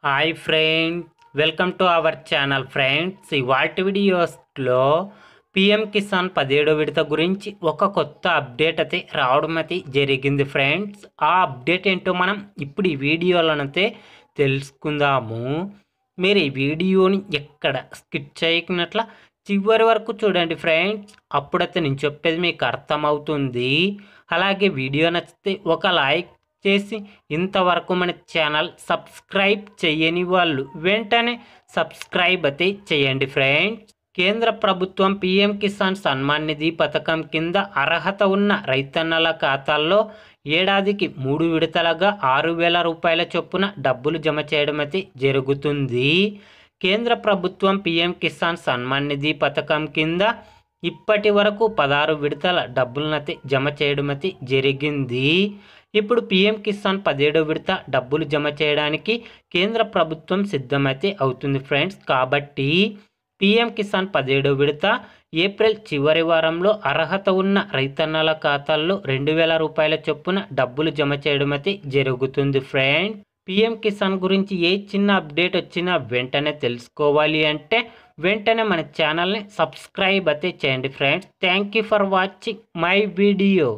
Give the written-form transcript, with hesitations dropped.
Hi friends, welcome to our channel friends. ఇవాల్టి వీడియోస్లో PM Kisan 17వ విడత గురించి ఒక కొత్త అప్డేట్ అయితే రావడం అయితే జరిగింది ఫ్రెండ్స్. ఆ అప్డేట్ ఏంటో మనం ఇప్పుడు ఈ వీడియోలోనైతే తెలుసుకుందాము. మీరు ఈ వీడియోని ఎక్కడ స్కిప్ చేయకున్నట్ల చివరి వరకు చూడండి ఫ్రెండ్స్. అప్పుడైతే నేను చెప్పేది మీకు అర్థమవుతుంది. అలాగే వీడియో నచ్చితే ఒక లైక్ చేసి ఇంతవరకు మన ఛానల్ సబ్స్క్రైబ్ చేయని వాళ్ళు వెంటనే సబ్స్క్రైబ్ అయితే చేయండి ఫ్రెండ్స్. కేంద్ర ప్రభుత్వం పిఎం కిసాన్ సన్మాన్ నిధి పథకం కింద అర్హత ఉన్న రైతన్నల ఖాతాల్లో ఏడాదికి 3 విడతలుగా 6,000 రూపాయల చొప్పున డబ్బులు జమ చేయడం అయితే జరుగుతుంది. కేంద్ర ప్రభుత్వం పిఎం కిసాన్ సన్మాన్ నిధి పథకం కింద ఇప్పటి వరకు 16 విడతల డబ్బులనైతే జమ చేయడం అయితే జరిగింది. ఇప్పుడు పిఎం కిసాన్ 17వ విడత డబ్బులు జమ చేయడానికి కేంద్ర ప్రభుత్వం సిద్ధమైతే అవుతుంది ఫ్రెండ్స్. కాబట్టి పిఎం కిసాన్ 17వ విడత ఏప్రిల్ చివరి వారంలో అర్హత ఉన్న రైతన్నల ఖాతాల్లో 2,000 రూపాయల చొప్పున డబ్బులు జమ చేయడం అయితే జరుగుతుంది ఫ్రెండ్స్. పిఎం కిసాన్ గురించి ఏ చిన్న అప్డేట్ వచ్చినా వెంటనే తెలుసుకోవాలి అంటే వెంటనే మన ఛానల్ని సబ్స్క్రైబ్ అయితే చేయండి friends. Thank you for watching my video.